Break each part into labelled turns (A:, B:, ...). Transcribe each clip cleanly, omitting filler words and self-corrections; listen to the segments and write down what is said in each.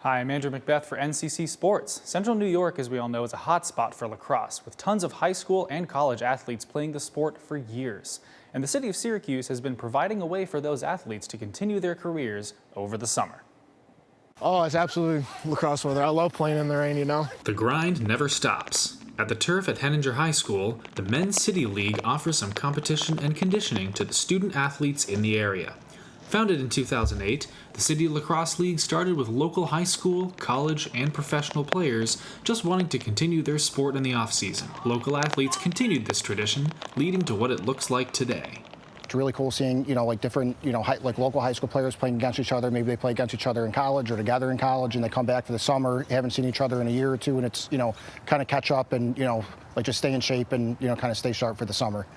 A: Hi, I'm Andrew Macbeth for NCC Sports. Central New York, as we all know, is a hot spot for lacrosse, with tons of high school and college athletes playing the sport for years. And the city of Syracuse has been providing a way for those athletes to continue their careers over the summer.
B: Oh, it's absolutely lacrosse weather. I love playing in the rain, you know.
C: The grind never stops. At the turf at Henninger High School, the Men's City League offers some competition and conditioning to the student athletes in the area. Founded in 2008, the City Lacrosse League started with local high school, college, and professional players just wanting to continue their sport in the off-season. Local athletes continued this tradition, leading to what it looks like today.
D: It's really cool seeing, like different, like local high school players playing against each other. Maybe they play against each other in college or together in college, and they come back for the summer, haven't seen each other in a year or two, and it's, kind of catch up and, like just stay in shape and, kind of stay sharp for the summer.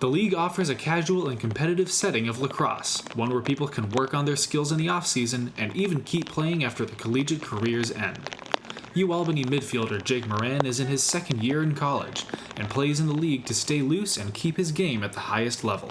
C: The league offers a casual and competitive setting of lacrosse, one where people can work on their skills in the off-season and even keep playing after the collegiate career's end. UAlbany midfielder Jake Moran is in his second year in college and plays in the league to stay loose and keep his game at the highest level.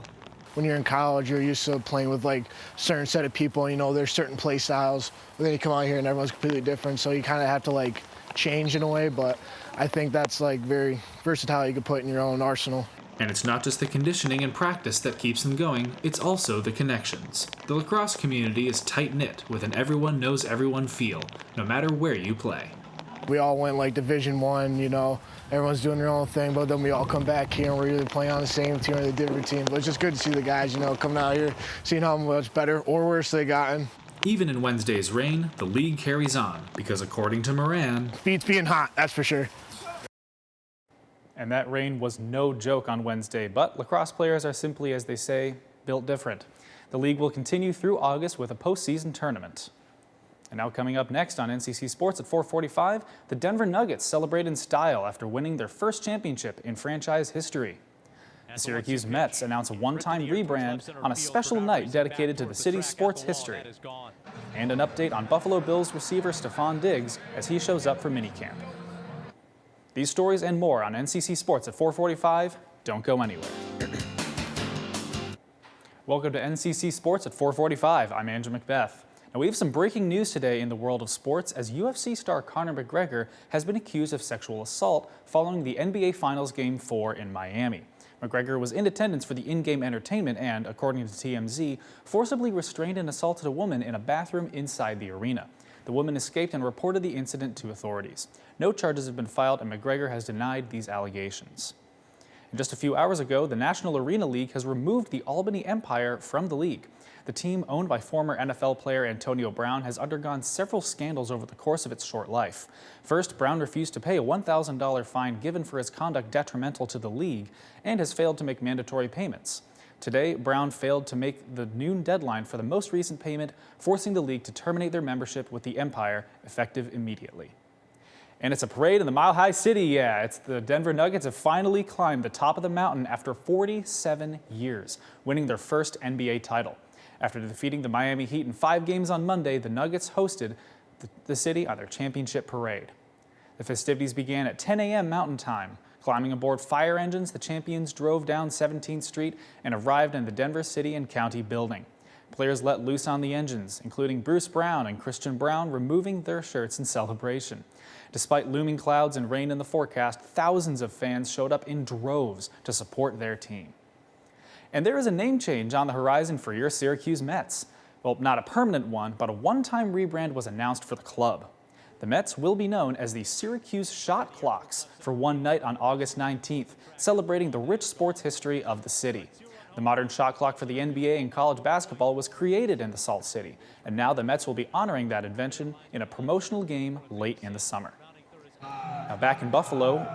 B: When you're in college, you're used to playing with like a certain set of people, there's certain play styles. But then you come out here and everyone's completely different, so you kind of have to like change in a way, but I think that's like very versatile you can put in your own arsenal.
C: And it's not just the conditioning and practice that keeps them going, it's also the connections. The lacrosse community is tight-knit with an everyone knows everyone feel, no matter where you play.
B: We all went like Division I, everyone's doing their own thing, but then we all come back here and we're either playing on the same team or the different team. But it's just good to see the guys, coming out here, seeing how much better or worse they gotten.
C: Even in Wednesday's rain, the league carries on, because according to Moran,
B: beats being hot, that's for sure.
A: And that rain was no joke on Wednesday, but lacrosse players are simply, as they say, built different. The league will continue through August with a postseason tournament. And now coming up next on NCC Sports at 4:45, the Denver Nuggets celebrate in style after winning their first championship in franchise history. The Syracuse Mets announce a one-time rebrand on a special night dedicated to the city's sports history. And an update on Buffalo Bills receiver Stephon Diggs as he shows up for minicamp. These stories and more on NCC Sports at 4:45. Don't go anywhere. Welcome to NCC Sports at 4:45. I'm Andrew Macbeth. Now, we have some breaking news today in the world of sports as UFC star Conor McGregor has been accused of sexual assault following the NBA Finals Game 4 in Miami. McGregor was in attendance for the in-game entertainment and, according to TMZ, forcibly restrained and assaulted a woman in a bathroom inside the arena. The woman escaped and reported the incident to authorities. No charges have been filed, and McGregor has denied these allegations. And just a few hours ago, the National Arena League has removed the Albany Empire from the league. The team, owned by former NFL player Antonio Brown, has undergone several scandals over the course of its short life. First, Brown refused to pay a $1,000 fine given for his conduct detrimental to the league and has failed to make mandatory payments. Today, Brown failed to make the noon deadline for the most recent payment, forcing the league to terminate their membership with the Empire, effective immediately. And it's a parade in the Mile High City, yeah. It's the Denver Nuggets have finally climbed the top of the mountain after 47 years, winning their first NBA title. After defeating the Miami Heat in 5 games on Monday, the Nuggets hosted the city on their championship parade. The festivities began at 10 a.m. Mountain Time. Climbing aboard fire engines, the champions drove down 17th Street and arrived in the Denver City and County building. Players let loose on the engines, including Bruce Brown and Christian Brown, removing their shirts in celebration. Despite looming clouds and rain in the forecast, thousands of fans showed up in droves to support their team. And there is a name change on the horizon for your Syracuse Mets. Well, not a permanent one, but a one-time rebrand was announced for the club. The Mets will be known as the Syracuse Shot Clocks for one night on August 19th, celebrating the rich sports history of the city. The modern shot clock for the NBA and college basketball was created in the Salt City, and now the Mets will be honoring that invention in a promotional game late in the summer. Now back in Buffalo,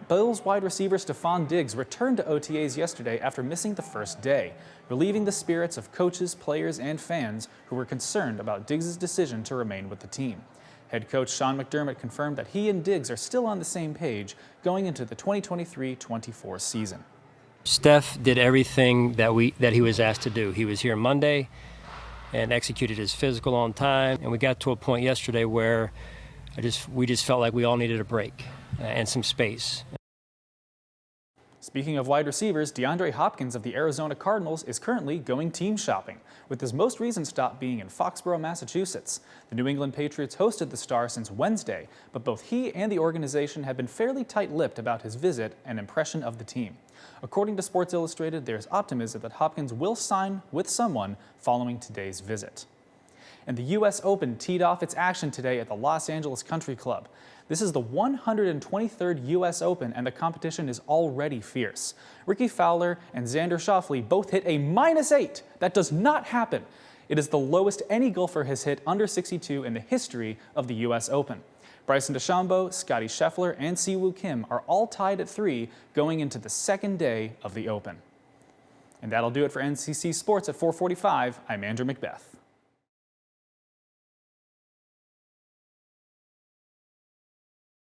A: Bills wide receiver Stephon Diggs returned to OTAs yesterday after missing the first day, relieving the spirits of coaches, players, and fans who were concerned about Diggs' decision to remain with the team. Head coach Sean McDermott confirmed that he and Diggs are still on the same page going into the 2023-24 season.
E: Steph did everything that he was asked to do. He was here Monday and executed his physical on time, and we got to a point yesterday where we just felt like we all needed a break and some space.
A: Speaking of wide receivers, DeAndre Hopkins of the Arizona Cardinals is currently going team shopping, with his most recent stop being in Foxborough, Massachusetts. The New England Patriots hosted the star since Wednesday, but both he and the organization have been fairly tight-lipped about his visit and impression of the team. According to Sports Illustrated, there's optimism that Hopkins will sign with someone following today's visit. And the U.S. Open teed off its action today at the Los Angeles Country Club. This is the 123rd U.S. Open, and the competition is already fierce. Ricky Fowler and Xander Schauffele both hit a -8. That does not happen. It is the lowest any golfer has hit under 62 in the history of the U.S. Open. Bryson DeChambeau, Scottie Scheffler, and Siwoo Kim are all tied at 3 going into the second day of the Open. And that'll do it for NCC Sports at 4:45. I'm Andrew McBeath.